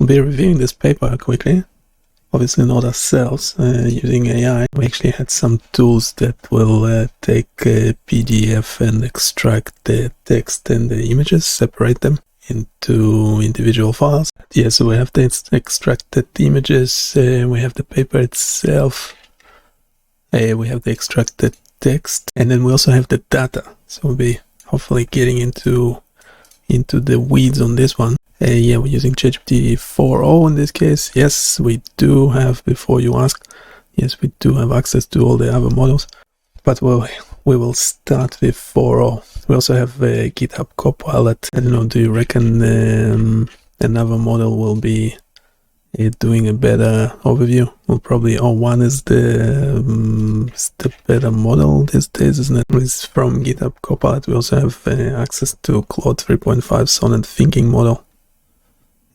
We'll be reviewing this paper quickly. Obviously not ourselves using AI. We actually had some tools that will take a PDF and extract the text and the images, separate them into individual files. Yeah, so we have the extracted images, we have the paper itself, we have the extracted text, and then we also have the data. So we'll be hopefully getting into the weeds on this one. Yeah, we're using ChatGPT-4o in this case. Yes, we do have, before you ask, yes, we do have access to all the other models, but we will start with 4o. We also have a GitHub Copilot. I don't know, do you reckon another model will be doing a better overview? Well, probably 01 is the better model these days, isn't it? It's from GitHub Copilot. We also have access to Claude 3.5 Sonnet thinking model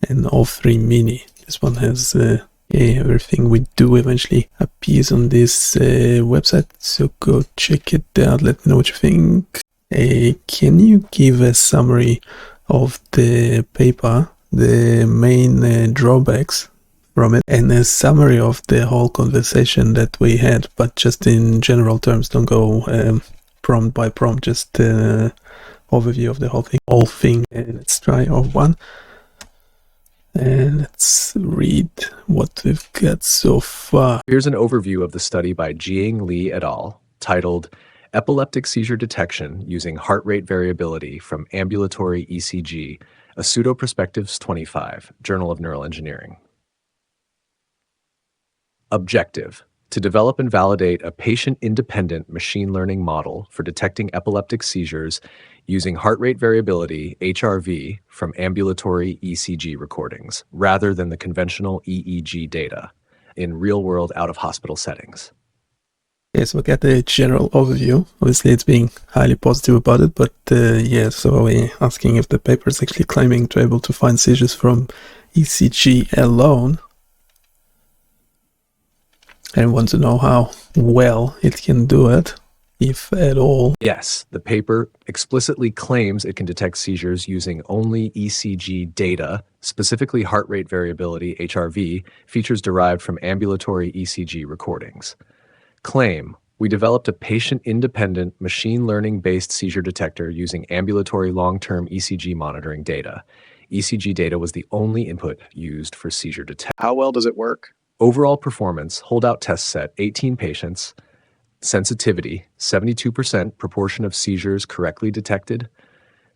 and O3 Mini. This one has everything we do eventually appears on this website, so go check it out. Let me know what you think. Can you give a summary of the paper, the main drawbacks from it, and a summary of the whole conversation that we had, but just in general terms? Don't go prompt by prompt, just overview of the whole thing. Let's try O1. And let's read what we've got so far. Here's an overview of the study by Jiang Li et al. Titled Epileptic Seizure Detection Using Heart Rate Variability from Ambulatory ECG, a Pseudo-Perspectives 25, Journal of Neural Engineering. Objective: to develop and validate a patient-independent machine learning model for detecting epileptic seizures using heart rate variability, HRV, from ambulatory ECG recordings, rather than the conventional EEG data, in real-world out-of-hospital settings. Okay, so we got the general overview. Obviously, it's being highly positive about it, but yeah, so we're asking if the paper is actually claiming to be able to find seizures from ECG alone. I want to know how well it can do it, if at all. Yes, the paper explicitly claims it can detect seizures using only ECG data, specifically heart rate variability, HRV, features derived from ambulatory ECG recordings. Claim: we developed a patient-independent, machine learning-based seizure detector using ambulatory long-term ECG monitoring data. ECG data was the only input used for seizure detection. How well does it work? Overall performance, holdout test set, 18 patients. Sensitivity, 72% proportion of seizures correctly detected.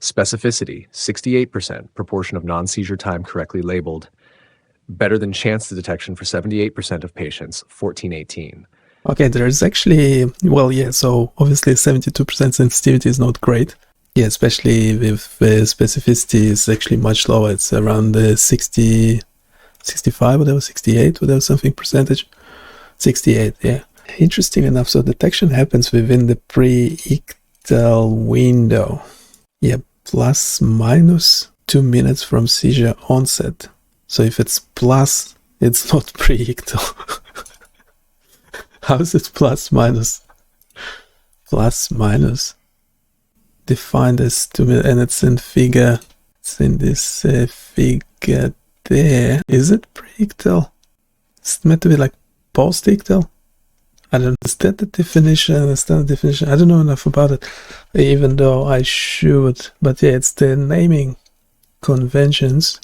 Specificity, 68% proportion of non-seizure time correctly labeled. Better than chance detection for 78% of patients, 1418. Okay, there's actually, well, yeah, so obviously 72% sensitivity is not great. Yeah, especially with specificity is actually much lower. It's around 60, 65, whatever, 68, whatever, something percentage. 68, yeah. Interesting enough, so detection happens within the pre-ictal window. Yeah, plus minus 2 minutes from seizure onset. So if it's plus, it's not pre-ictal. How is it plus minus? Plus minus. Defined as 2 minutes, and it's in figure. It's in this figure there. Is it pre-ictal? It's meant to be like post-ictal? I don't know. Is that the definition? Is that the definition? I don't know enough about it, even though I should. But yeah, it's the naming conventions.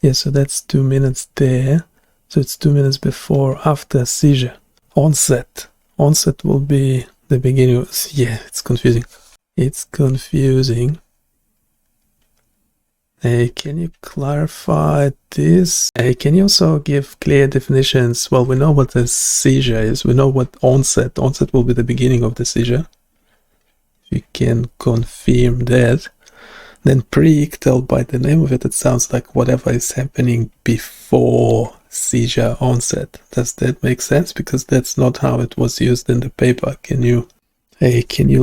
Yeah, so that's 2 minutes there. So it's 2 minutes before, after seizure. Onset. Onset will be the beginning. Yeah, it's confusing. It's confusing. Can you clarify this? Can you also give clear definitions? Well, we know what a seizure is. We know what onset. Onset will be the beginning of the seizure. If you can confirm that. Then pre-ictal, by the name of it, it sounds like whatever is happening before seizure onset. Does that make sense? Because that's not how it was used in the paper. Can you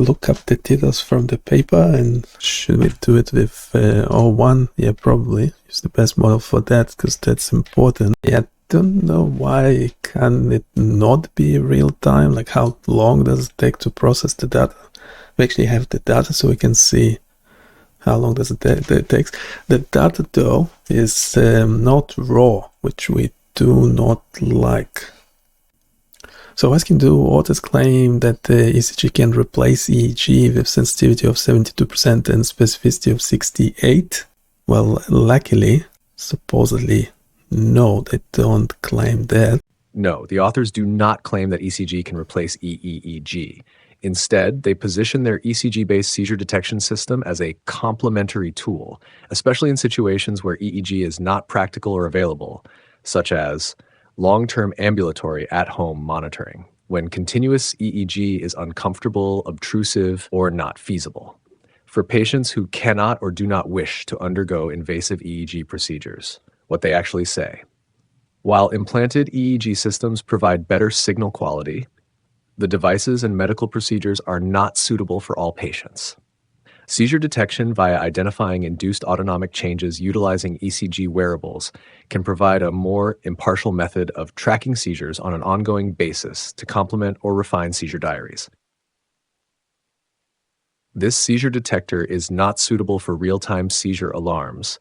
look up the titles from the paper? And should we do it with O1? Yeah, probably. Use the best model for that, because that's important. Yeah, I don't know why can it not be real time. Like, how long does it take to process the data? We actually have the data, so we can see how long does it take. The data though is not raw, which we do not like. So asking, do authors claim that the ECG can replace EEG with sensitivity of 72% and specificity of 68%? Well, luckily, supposedly, no, they don't claim that. No, the authors do not claim that ECG can replace EEG. Instead, they position their ECG-based seizure detection system as a complementary tool, especially in situations where EEG is not practical or available, such as long-term ambulatory at-home monitoring, when continuous EEG is uncomfortable, obtrusive, or not feasible. For patients who cannot or do not wish to undergo invasive EEG procedures, what they actually say. While implanted EEG systems provide better signal quality, the devices and medical procedures are not suitable for all patients. Seizure detection via identifying induced autonomic changes utilizing ECG wearables can provide a more impartial method of tracking seizures on an ongoing basis to complement or refine seizure diaries. This seizure detector is not suitable for real-time seizure alarms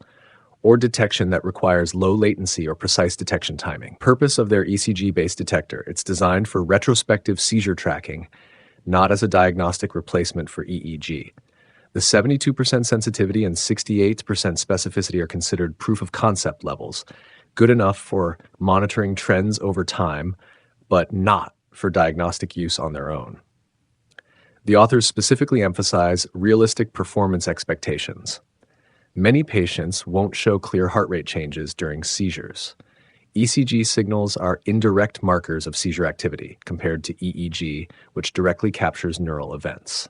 or detection that requires low latency or precise detection timing. Purpose of their ECG-based detector, it's designed for retrospective seizure tracking, not as a diagnostic replacement for EEG. The 72% sensitivity and 68% specificity are considered proof of concept levels, good enough for monitoring trends over time, but not for diagnostic use on their own. The authors specifically emphasize realistic performance expectations. Many patients won't show clear heart rate changes during seizures. ECG signals are indirect markers of seizure activity compared to EEG, which directly captures neural events.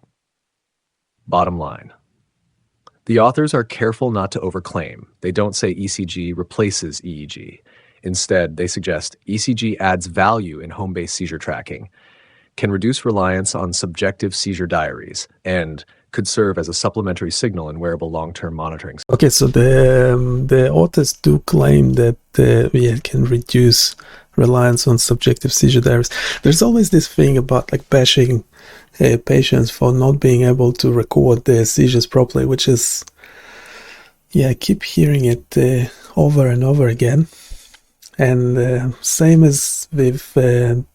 Bottom line. The authors are careful not to overclaim. They don't say ECG replaces EEG. Instead, they suggest ECG adds value in home-based seizure tracking, can reduce reliance on subjective seizure diaries, and could serve as a supplementary signal in wearable long-term monitoring. Okay, so the authors do claim that we can reduce reliance on subjective seizure diaries. There's always this thing about like bashing patients for not being able to record their seizures properly, which is, yeah, I keep hearing it over and over again. And same as with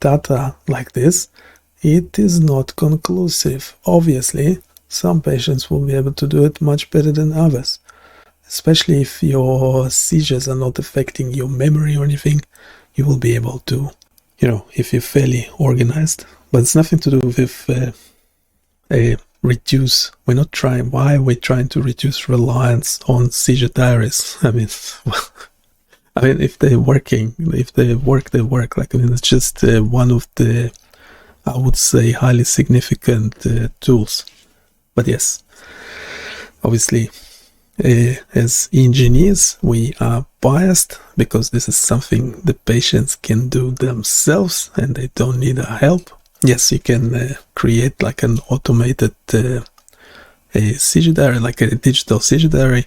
data like this, it is not conclusive. Obviously, some patients will be able to do it much better than others, especially if your seizures are not affecting your memory or anything. You will be able to, if you're fairly organized. But it's nothing to do with reduce. We're not trying. Why are we trying to reduce reliance on seizure diaries? I mean, if they're working, if they work, they work. It's just one of the, I would say, highly significant tools. But yes, obviously, as engineers, we are biased because this is something the patients can do themselves and they don't need our help. Yes, you can create like an automated a seizure diary, like a digital seizure diary.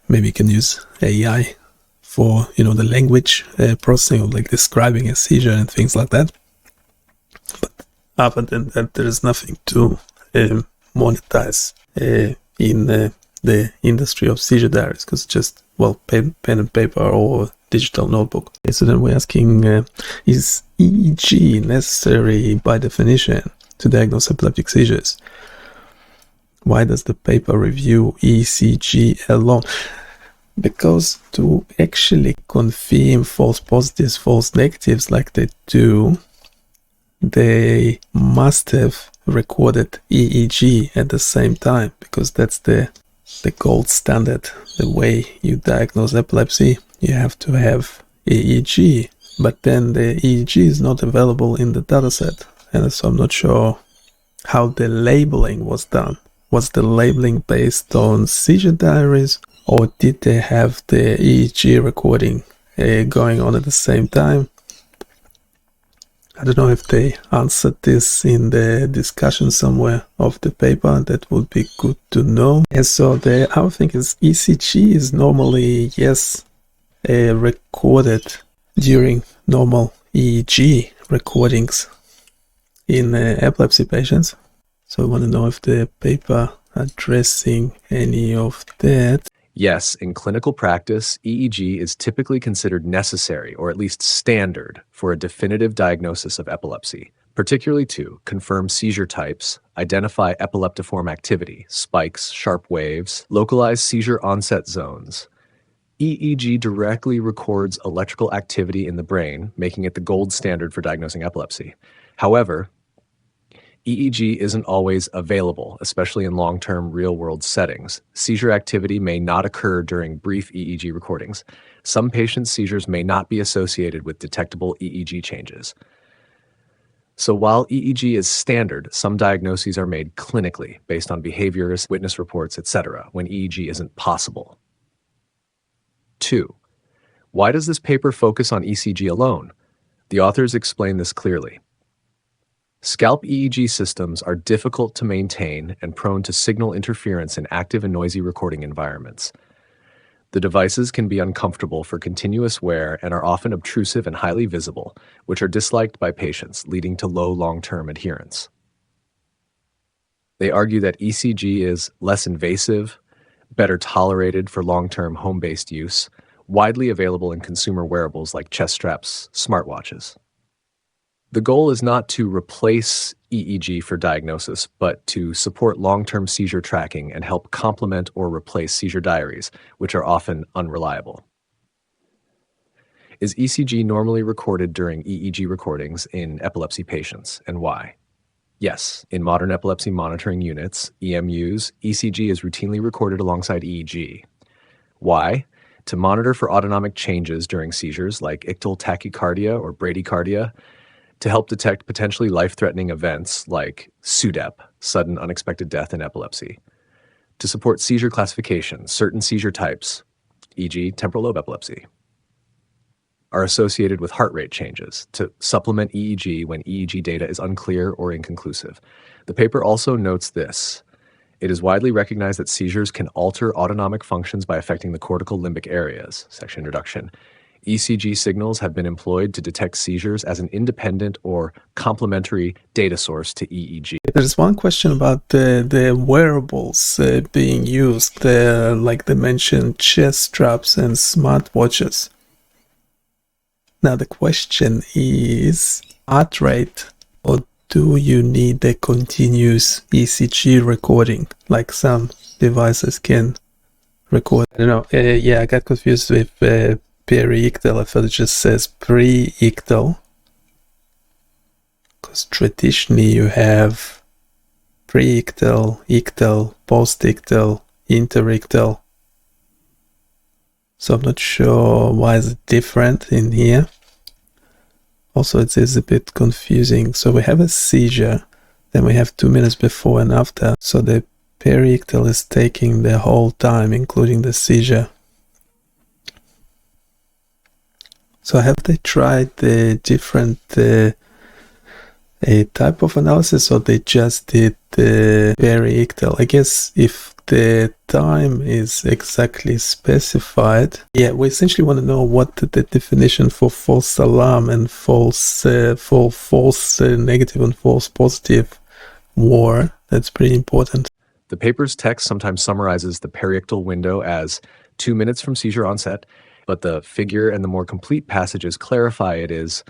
Maybe you can use AI for, the language processing of like describing a seizure and things like that. But other than that, there is nothing to monetize in the industry of seizure diaries, because just, pen and paper or digital notebook. Okay, so then we're asking, is EEG necessary by definition to diagnose epileptic seizures? Why does the paper review ECG alone? Because to actually confirm false positives, false negatives like they do, they must have recorded EEG at the same time, because that's the gold standard. The way you diagnose epilepsy, you have to have EEG, but then the EEG is not available in the dataset, and so I'm not sure how the labeling was done. Was the labeling based on seizure diaries, or did they have the EEG recording going on at the same time? I don't know if they answered this in the discussion somewhere of the paper. That would be good to know. And so the other thing is ECG is normally, yes, recorded during normal EEG recordings in epilepsy patients. So I want to know if the paper addressing any of that. Yes, in clinical practice, EEG is typically considered necessary or at least standard for a definitive diagnosis of epilepsy, particularly to confirm seizure types, identify epileptiform activity, spikes, sharp waves, localize seizure onset zones. EEG directly records electrical activity in the brain, making it the gold standard for diagnosing epilepsy. However, EEG isn't always available, especially in long-term real-world settings. Seizure activity may not occur during brief EEG recordings. Some patients' seizures may not be associated with detectable EEG changes. So while EEG is standard, some diagnoses are made clinically based on behaviors, witness reports, etc., when EEG isn't possible. 2. Why does this paper focus on ECG alone? The authors explain this clearly. Scalp EEG systems are difficult to maintain and prone to signal interference in active and noisy recording environments. The devices can be uncomfortable for continuous wear and are often obtrusive and highly visible, which are disliked by patients, leading to low long-term adherence. They argue that ECG is less invasive, better tolerated for long-term home-based use, widely available in consumer wearables like chest straps, smartwatches. The goal is not to replace EEG for diagnosis, but to support long-term seizure tracking and help complement or replace Seizure Diaries, which are often unreliable. Is ECG normally recorded during EEG recordings in epilepsy patients, and why? Yes, in modern epilepsy monitoring units, EMUs, ECG is routinely recorded alongside EEG. Why? To monitor for autonomic changes during seizures like ictal tachycardia or bradycardia, to help detect potentially life-threatening events like SUDEP, sudden unexpected death in epilepsy, to support seizure classification, certain seizure types, e.g. temporal lobe epilepsy, are associated with heart rate changes, to supplement EEG when EEG data is unclear or inconclusive. The paper also notes this. It is widely recognized that seizures can alter autonomic functions by affecting the cortical limbic areas, section introduction. ECG signals have been employed to detect seizures as an independent or complementary data source to EEG. There's one question about the wearables being used, like they mentioned chest straps and smartwatches. Now the question is heart rate, or do you need a continuous ECG recording like some devices can record? I don't know. I got confused with Perictal. I thought it just says pre-ictal, because traditionally you have pre-ictal, ictal, post-ictal, interictal. So I'm not sure why is it different in here. Also, it is a bit confusing. So we have a seizure, then we have 2 minutes before and after. So the perictal is taking the whole time, including the seizure. So have they tried the different a type of analysis, or they just did the perictal? I guess if the time is exactly specified, we essentially want to know what the definition for false alarm and false negative and false positive were. That's pretty important. The paper's text sometimes summarizes the perictal window as 2 minutes from seizure onset, but the figure and the more complete passages clarify it is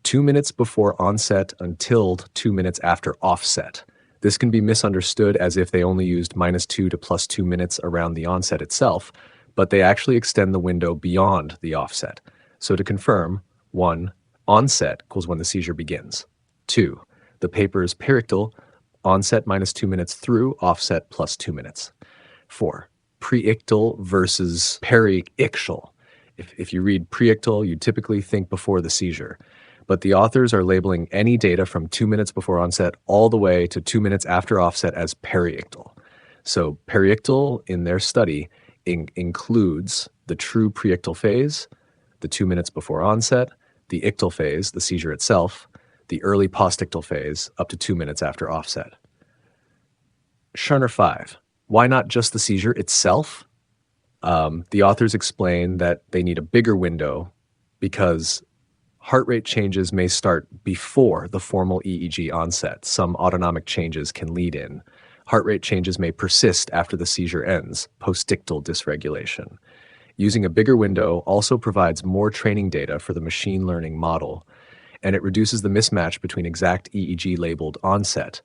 2 minutes before onset until 2 minutes after offset. This can be misunderstood as if they only used -2 to +2 minutes around the onset itself, but they actually extend the window beyond the offset. So to confirm, 1. Onset equals when the seizure begins. 2. The paper's perictal, onset -2 minutes through offset +2 minutes. 4. Preictal versus periictal. If you read preictal, you typically think before the seizure. But the authors are labeling any data from 2 minutes before onset all the way to 2 minutes after offset as periictal. So periictal in their study includes the true preictal phase, the 2 minutes before onset, the ictal phase, the seizure itself, the early postictal phase, up to 2 minutes after offset. Schurner 5. Why not just the seizure itself? The authors explain that they need a bigger window because heart rate changes may start before the formal EEG onset. Some autonomic changes can lead in, heart rate changes may persist after the seizure ends, postictal dysregulation. Using a bigger window also provides more training data for the machine learning model, and it reduces the mismatch between exact EEG-labeled onset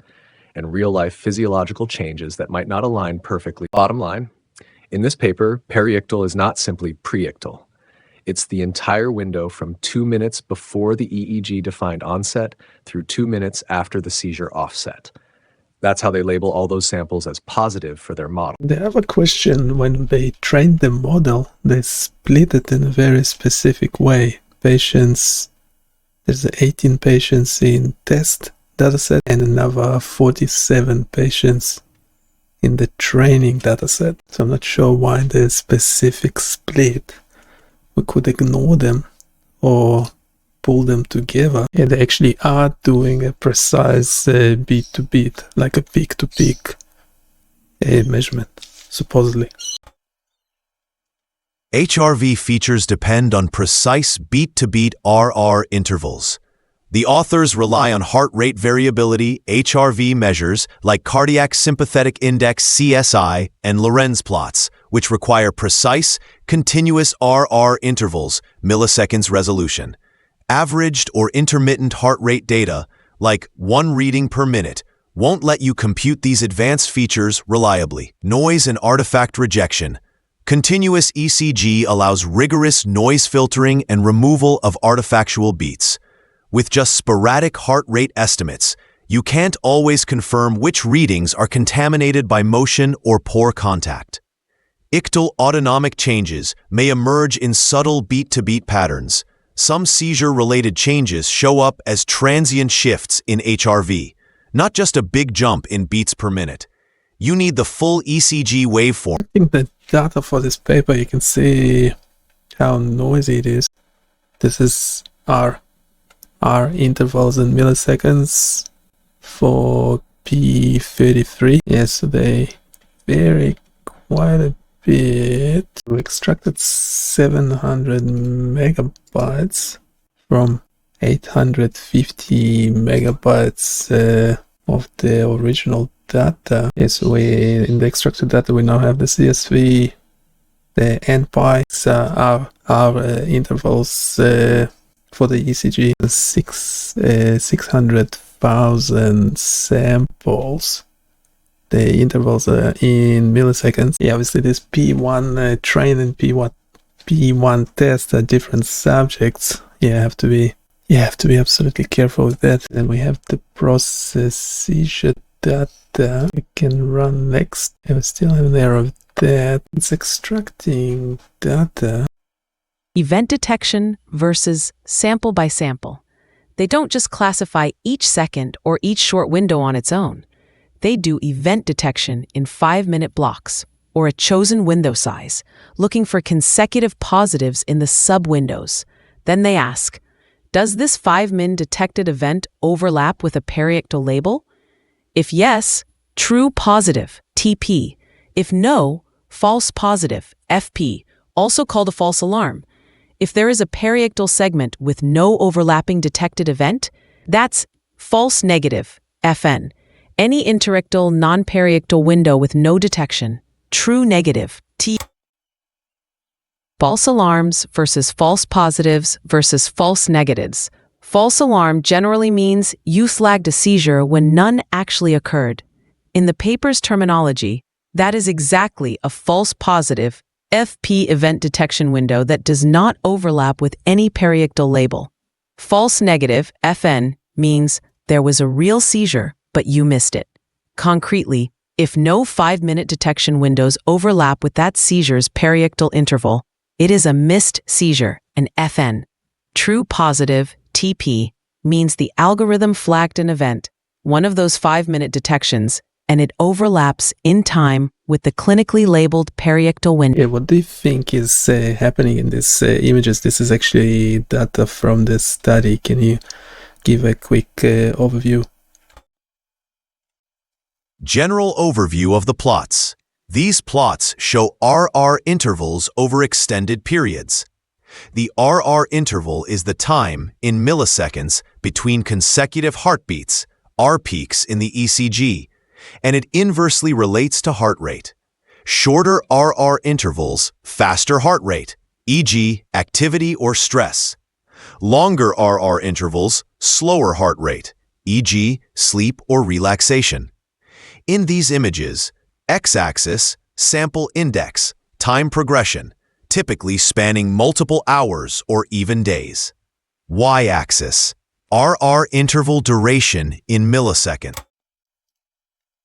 and real-life physiological changes that might not align perfectly. Bottom line, in this paper, periictal is not simply preictal. It's the entire window from 2 minutes before the EEG-defined onset through 2 minutes after the seizure offset. That's how they label all those samples as positive for their model. They have a question: when they trained the model, they split it in a very specific way. There's 18 patients in test dataset and another 47 patients in the training dataset. So I'm not sure why the specific split. We could ignore them or pull them together. And they actually are doing a precise beat to beat, like a peak to peak measurement, supposedly. HRV features depend on precise beat-to-beat RR intervals. The authors rely on heart rate variability HRV measures like cardiac sympathetic index CSI and Lorenz plots, which require precise, continuous RR intervals, milliseconds resolution. Averaged or intermittent heart rate data, like 1 reading per minute, won't let you compute these advanced features reliably. Noise and artifact rejection. Continuous ECG allows rigorous noise filtering and removal of artifactual beats. With just sporadic heart rate estimates, you can't always confirm which readings are contaminated by motion or poor contact. Ictal autonomic changes may emerge in subtle beat-to-beat patterns. Some seizure-related changes show up as transient shifts in HRV, not just a big jump in beats per minute. You need the full ECG waveform. I think the data for this paper, you can see how noisy it is. This is R intervals in milliseconds for P33. Yes, so they vary quite a bit. We extracted 700 megabytes from 850 megabytes of the original data. Yes, in the extracted data we now have the CSV, the NPI, our intervals for the ECG, 600,000 samples. The intervals are in milliseconds. Yeah, obviously this P1 train and P1 test are different subjects. You have to be absolutely careful with that. And we have the process seizure data we can run next. And we still have an error of that. It's extracting data. Event detection versus sample by sample. They don't just classify each second or each short window on its own. They do event detection in 5-minute blocks or a chosen window size, looking for consecutive positives in the sub-windows. Then they ask, does this 5-min detected event overlap with a periictal label? If yes, true positive, TP. If no, false positive, FP, also called a false alarm. If there is a periictal segment with no overlapping detected event, that's false negative, FN. Any interictal, non-periictal window with no detection, true negative, T. False alarms versus false positives versus false negatives. False alarm generally means you flagged a seizure when none actually occurred. In the paper's terminology, that is exactly a false positive, FP event detection window that does not overlap with any periictal label. False negative, FN, means there was a real seizure, but you missed it. Concretely, if no 5-minute detection windows overlap with that seizure's periictal interval, it is a missed seizure, an FN. True positive, TP, means the algorithm flagged an event, one of those 5-minute detections, and it overlaps in time with the clinically labeled periictal window. Yeah, what do you think is happening in these images? This is actually data from the study. Can you give a quick overview? General overview of the plots. These plots show RR intervals over extended periods. The RR interval is the time, in milliseconds, between consecutive heartbeats, R peaks in the ECG. and it inversely relates to heart rate. Shorter RR intervals, faster heart rate, e.g., activity or stress. Longer RR intervals, slower heart rate, e.g., sleep or relaxation. In these images, x-axis, sample index, time progression, typically spanning multiple hours or even days. Y-axis, RR interval duration in millisecond.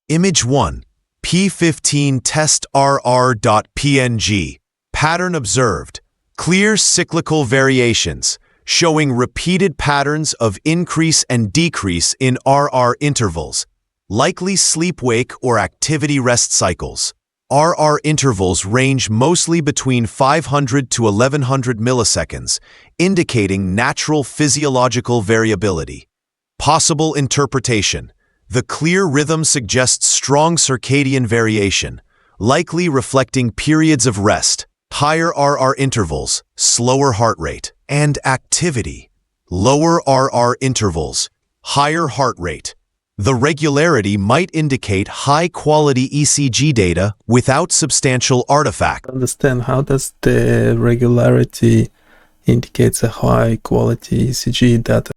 Image 1, P15 test RR.png, pattern observed, clear cyclical variations, showing repeated patterns of increase and decrease in RR intervals, likely sleep-wake or activity-rest cycles. RR intervals range mostly between 500 to 1100 milliseconds, indicating natural physiological variability. Possible interpretation. The clear rhythm suggests strong circadian variation, likely reflecting periods of rest, higher RR intervals, slower heart rate, and activity. Lower RR intervals, higher heart rate. The regularity might indicate high-quality ECG data without substantial artifact. Understand how does the regularity indicates a high-quality ECG data?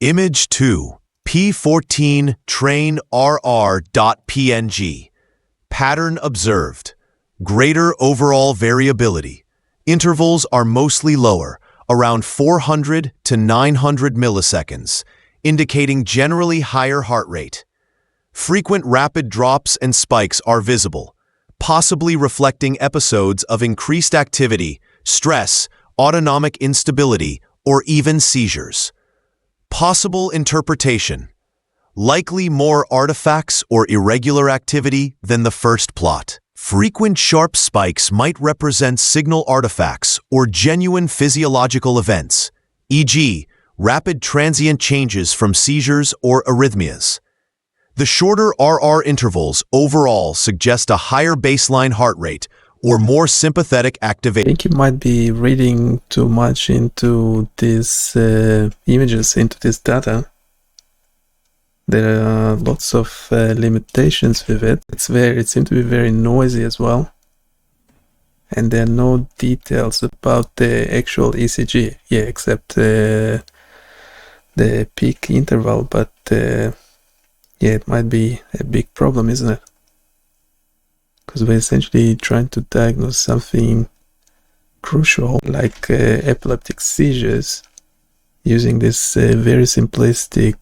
Image 2, P14 train RR.png. Pattern observed. Greater overall variability. Intervals are mostly lower, around 400 to 900 milliseconds, indicating generally higher heart rate. Frequent rapid drops and spikes are visible, possibly reflecting episodes of increased activity, stress, autonomic instability, or even seizures. Possible interpretation. Likely more artifacts or irregular activity than the first plot. Frequent sharp spikes might represent signal artifacts or genuine physiological events, e.g., rapid transient changes from seizures or arrhythmias. The shorter RR intervals overall suggest a higher baseline heart rate or more sympathetic I activation. think you might be reading too much into these images, into this data. There are lots of limitations with it. It seems to be very noisy as well. And there are no details about the actual ECG, yeah, except the peak interval, but yeah, it might be a big problem, isn't it? Because we're essentially trying to diagnose something crucial like epileptic seizures using this very simplistic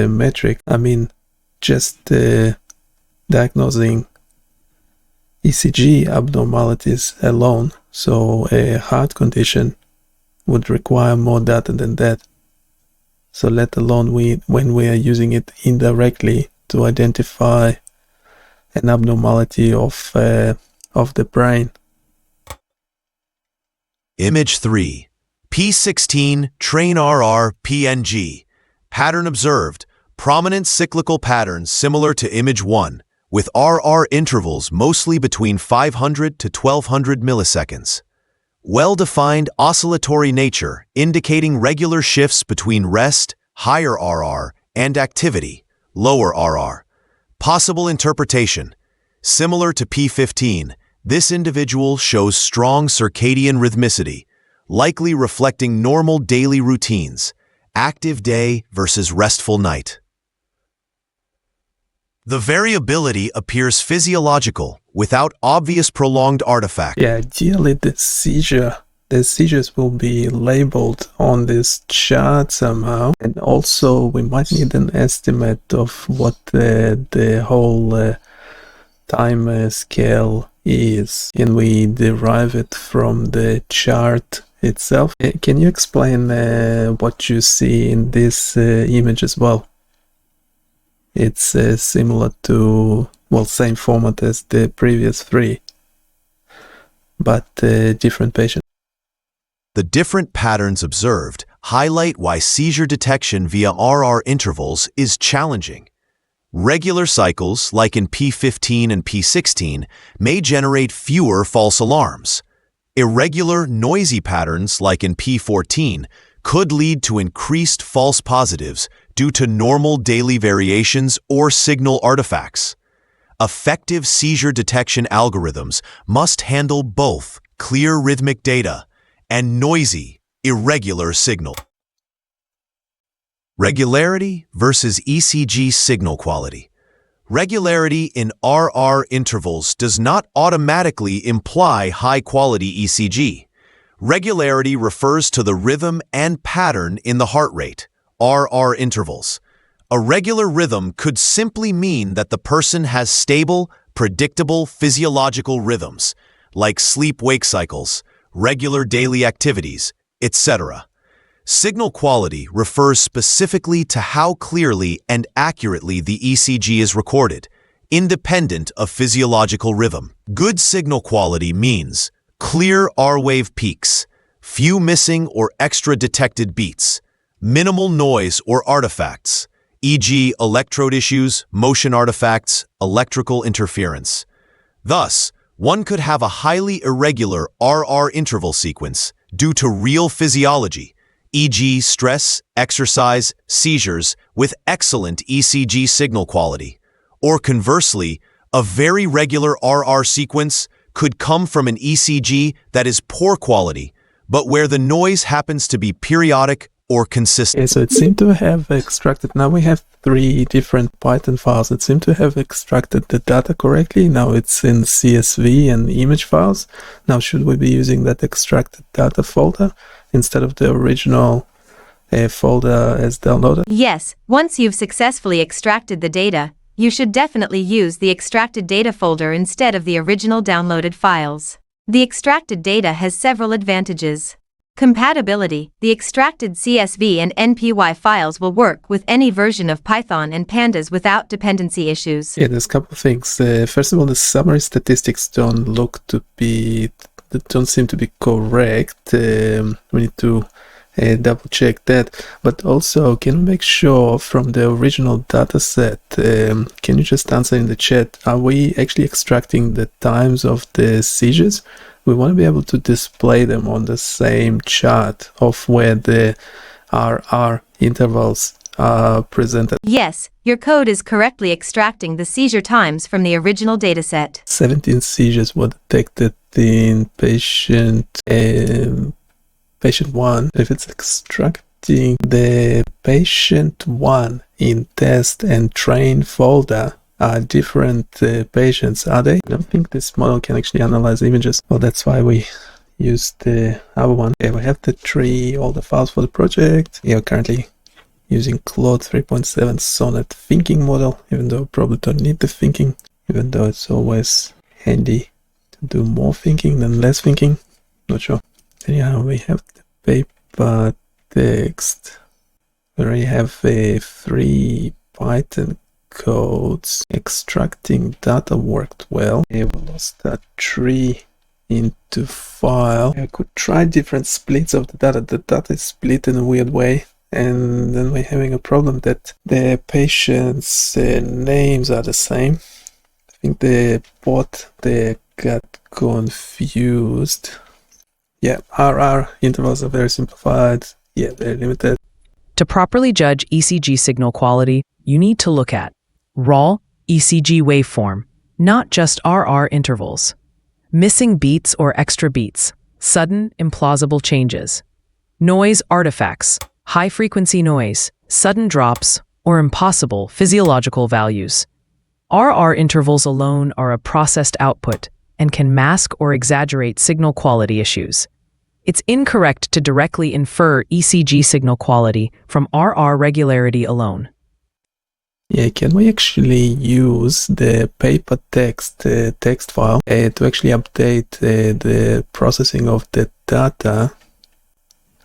metric. I mean, just diagnosing ECG abnormalities alone, so a heart condition would require more data than that. So let alone when we are using it indirectly to identify an abnormality of the brain. Image 3, P16 train RR PNG. Pattern observed, prominent cyclical patterns similar to image 1, with RR intervals mostly between 500 to 1200 milliseconds. Well-defined oscillatory nature indicating regular shifts between rest, higher RR, and activity, lower RR. Possible interpretation. Similar to P15, this individual shows strong circadian rhythmicity, likely reflecting normal daily routines, active day versus restful night. The variability appears physiological, without obvious prolonged artifact. Yeah, ideally the seizures will be labeled on this chart somehow, and also we might need an estimate of what the whole time scale is. Can we derive it from the chart itself? Can you explain what you see in this image as well? It's similar to, well, same format as the previous three, but different patient. The different patterns observed highlight why seizure detection via RR intervals is challenging. Regular cycles, like in P15 and P16, may generate fewer false alarms. Irregular, noisy patterns, like in P14, could lead to increased false positives due to normal daily variations or signal artifacts. Effective seizure detection algorithms must handle both clear rhythmic data and noisy, irregular signal. Regularity versus ECG signal quality. Regularity in RR intervals does not automatically imply high-quality ECG. Regularity refers to the rhythm and pattern in the heart rate, RR intervals. A regular rhythm could simply mean that the person has stable, predictable physiological rhythms, like sleep-wake cycles, regular daily activities, etc. Signal quality refers specifically to how clearly and accurately the ECG is recorded, independent of physiological rhythm. Good signal quality means clear R-wave peaks, few missing or extra detected beats, minimal noise or artifacts, e.g. electrode issues, motion artifacts, electrical interference. Thus, one could have a highly irregular RR interval sequence due to real physiology, e.g. stress, exercise, seizures, with excellent ECG signal quality. Or conversely, a very regular RR sequence could come from an ECG that is poor quality, but where the noise happens to be periodic or consistent. Okay, so it seemed to have extracted, now we have 3 different Python files. It seemed to have extracted the data correctly. Now it's in CSV and image files. Now should we be using that extracted data folder instead of the original folder as downloaded? Yes, once you've successfully extracted the data, you should definitely use the extracted data folder instead of the original downloaded files. The extracted data has several advantages. Compatibility. The extracted CSV and NPY files will work with any version of Python and Pandas without dependency issues. Yeah, there's a couple of things. First of all, the summary statistics don't seem to be correct. We need to double check that. But also, can we make sure from the original data set, can you just answer in the chat, are we actually extracting the times of the seizures? We want to be able to display them on the same chart of where the RR intervals are presented. Yes, your code is correctly extracting the seizure times from the original dataset. 17 seizures were detected in patient 1. If it's extracting the patient 1 in test and train folder are different patients, are they? I don't think this model can actually analyze images. Well, that's why we use the other one. Okay, we have the tree, all the files for the project. We are currently using Claude 3.7 Sonnet thinking model, even though we probably don't need the thinking, even though it's always handy to do more thinking than less thinking. Not sure. Anyhow, we have the paper text. We already have 3 Python codes. Extracting data worked well. We lost that tree into file. I could try different splits of the data. The data is split in a weird way, and then we're having a problem that the patients' names are the same. I think the bot they got confused. Yeah, RR intervals are very simplified. Yeah, very limited. To properly judge ECG signal quality, you need to look at raw ECG waveform, not just RR intervals, missing beats or extra beats, sudden implausible changes, noise artifacts, high-frequency noise, sudden drops, or impossible physiological values. RR intervals alone are a processed output and can mask or exaggerate signal quality issues. It's incorrect to directly infer ECG signal quality from RR regularity alone. Yeah, can we actually use the paper text file to actually update the processing of the data?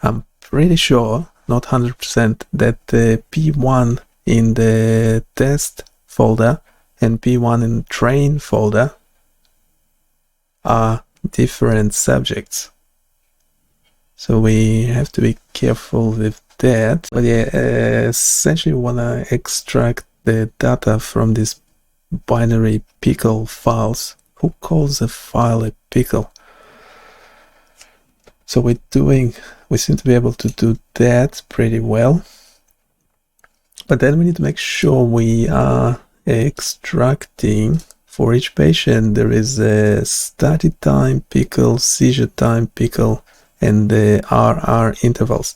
I'm pretty sure, not 100%, that P1 in the test folder and P1 in train folder are different subjects. So we have to be careful with that. But yeah, essentially we want to extract the data from these binary pickle files. Who calls a file a pickle? So we seem to be able to do that pretty well. But then we need to make sure we are extracting For each patient, there is a study time pickle, seizure time pickle, and the RR intervals.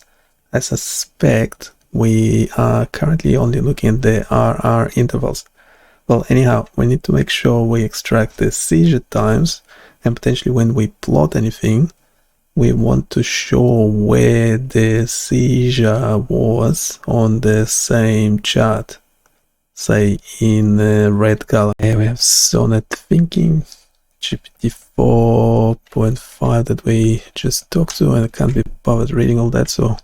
I suspect we are currently only looking at the RR intervals. Well, anyhow, we need to make sure we extract the seizure times, and potentially when we plot anything, we want to show where the seizure was on the same chart. Say in red color. Here we have Sonnet Thinking, GPT-4.5 that we just talked to, and I can't be bothered reading all that, so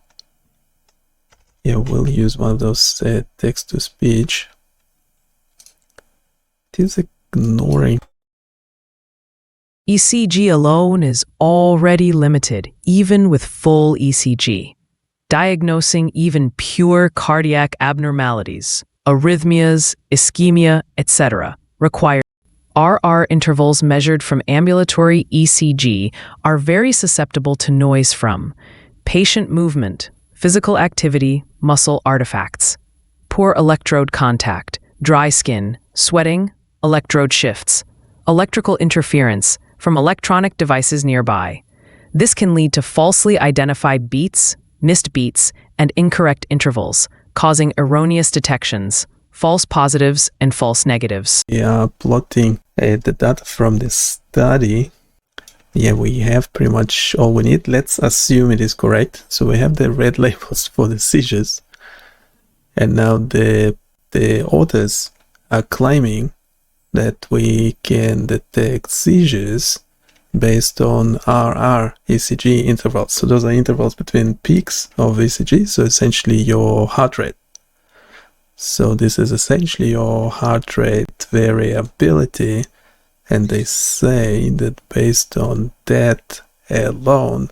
yeah, we'll use one of those text-to-speech. It is ignoring. ECG alone is already limited, even with full ECG. Diagnosing even pure cardiac abnormalities, arrhythmias, ischemia, etc., require RR intervals measured from ambulatory ECG are very susceptible to noise from patient movement, physical activity, muscle artifacts, poor electrode contact, dry skin, sweating, electrode shifts, electrical interference from electronic devices nearby. This can lead to falsely identified beats, missed beats, and incorrect intervals, causing erroneous detections, false positives, and false negatives. We are plotting the data from the study. Yeah, we have pretty much all we need. Let's assume it is correct. So we have the red labels for the seizures. And now the authors are claiming that we can detect seizures based on RR ECG intervals. So those are intervals between peaks of ECG, so essentially your heart rate. So this is essentially your heart rate variability, and they say that based on that alone,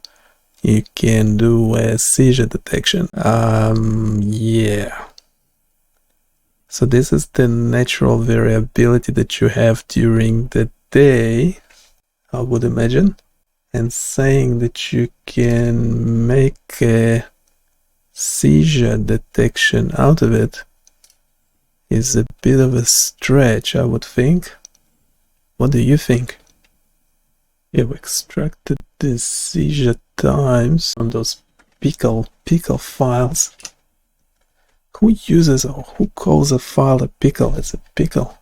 you can do a seizure detection. Yeah. So this is the natural variability that you have during the day, I would imagine. And saying that you can make a seizure detection out of it is a bit of a stretch, I would think. What do you think? You've extracted the seizure times on those pickle files. Who uses or who calls a file a pickle as a pickle?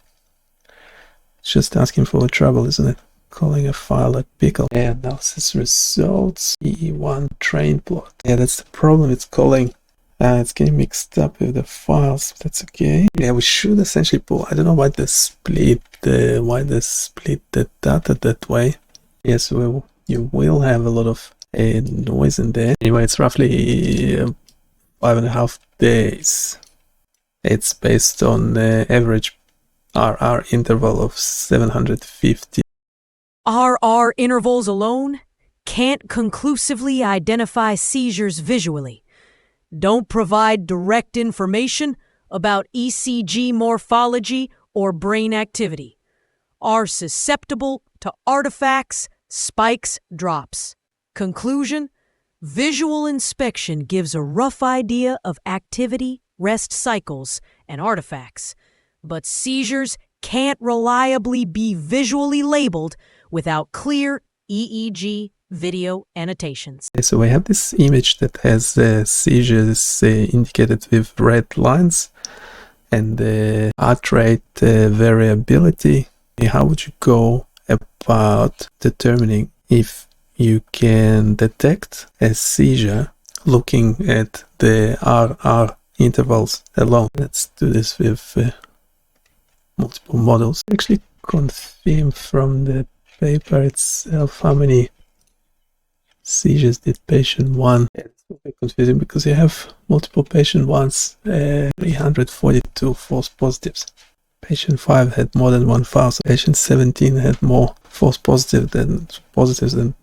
It's just asking for trouble, isn't it? Calling a file a pickle. Yeah, analysis results, E1 train plot. Yeah, that's the problem. It's calling. It's getting mixed up with the files. That's okay. Yeah, we should essentially pull. I don't know why they split the data that way. Yes, you will have a lot of noise in there. Anyway, it's roughly 5.5 days. It's based on the average RR interval of 750. RR intervals alone can't conclusively identify seizures visually, don't provide direct information about ECG morphology or brain activity, are susceptible to artifacts, spikes, drops. Conclusion: visual inspection gives a rough idea of activity, rest cycles, and artifacts, but seizures can't reliably be visually labeled without clear EEG video annotations. So we have this image that has seizures indicated with red lines and the heart rate variability. How would you go about determining if you can detect a seizure looking at the RR intervals alone? Let's do this with multiple models. Actually confirm from the paper itself how many seizures did patient 1. It's a bit confusing because you have multiple patient 1s, 342 false positives. Patient 5 had more than 1,000. Patient 17 had more false positives than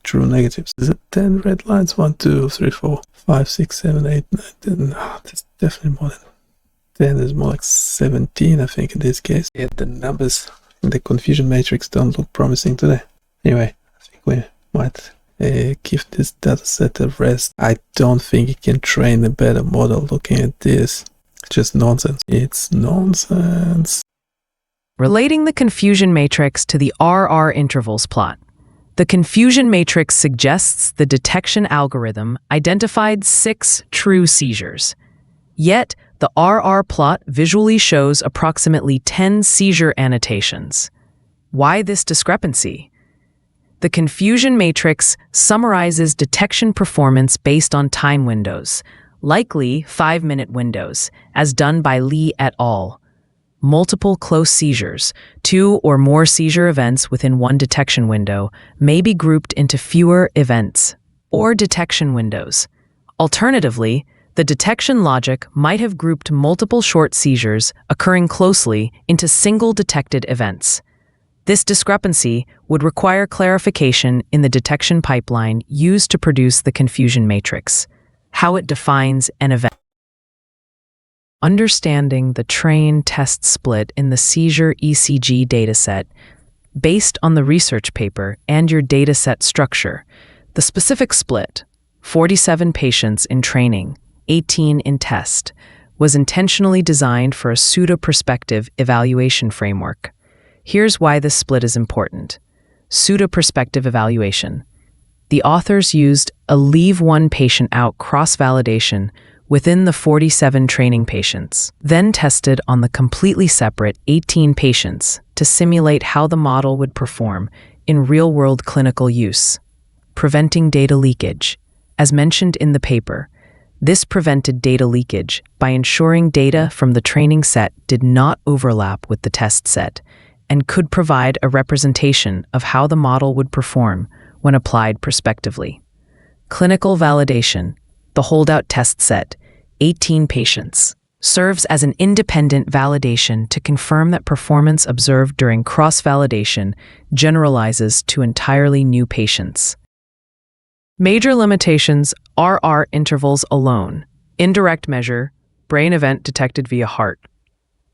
true negatives. Is it 10 red lines? 1, 2, 3, 4, 5, 6, 7, 8, 9, 10. No, that's definitely more than 10. There's more like 17, I think, in this case. Yeah, the numbers in the confusion matrix don't look promising today. Anyway, I think we might give this dataset a rest. I don't think you can train a better model looking at this. It's just nonsense. It's nonsense. Relating the confusion matrix to the RR intervals plot. The confusion matrix suggests the detection algorithm identified 6 true seizures. Yet, the RR plot visually shows approximately 10 seizure annotations. Why this discrepancy? The confusion matrix summarizes detection performance based on time windows, likely 5-minute windows, as done by Lee et al. Multiple close seizures, 2 or more seizure events within one detection window, may be grouped into fewer events, or detection windows. Alternatively, the detection logic might have grouped multiple short seizures occurring closely into single detected events. This discrepancy would require clarification in the detection pipeline used to produce the confusion matrix, how it defines an event. Understanding the train-test split in the Seizure ECG dataset based on the research paper and your dataset structure. The specific split, 47 patients in training, 18 in test, was intentionally designed for a pseudo-perspective evaluation framework. Here's why this split is important. Pseudo-perspective evaluation. The authors used a leave one patient out cross-validation within the 47 training patients, then tested on the completely separate 18 patients to simulate how the model would perform in real-world clinical use. Preventing data leakage. As mentioned in the paper, this prevented data leakage by ensuring data from the training set did not overlap with the test set and could provide a representation of how the model would perform when applied prospectively. Clinical validation. The holdout test set, 18 patients, serves as an independent validation to confirm that performance observed during cross-validation generalizes to entirely new patients. Major limitations: RR intervals alone. Indirect measure, brain event detected via heart.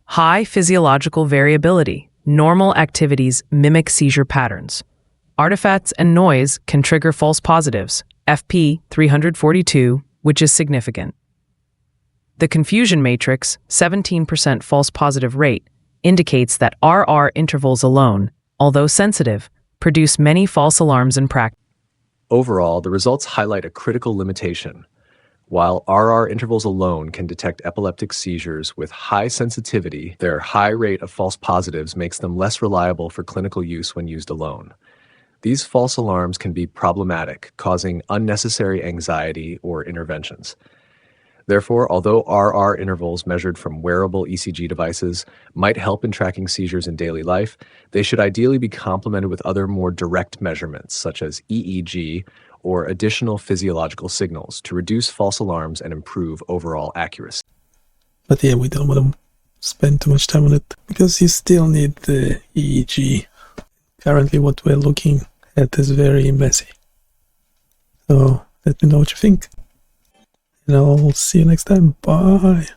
High physiological variability. Normal activities mimic seizure patterns. Artifacts and noise can trigger false positives, FP 342, which is significant. The confusion matrix, 17% false positive rate, indicates that RR intervals alone, although sensitive, produce many false alarms in practice. Overall, the results highlight a critical limitation. While RR intervals alone can detect epileptic seizures with high sensitivity, their high rate of false positives makes them less reliable for clinical use when used alone. These false alarms can be problematic, causing unnecessary anxiety or interventions. Therefore, although RR intervals measured from wearable ECG devices might help in tracking seizures in daily life, they should ideally be complemented with other more direct measurements, such as EEG or additional physiological signals, to reduce false alarms and improve overall accuracy. But yeah, we don't want to spend too much time on it because you still need the EEG. Currently what we're looking at is very messy. So let me know what you think. And I'll see you next time. Bye.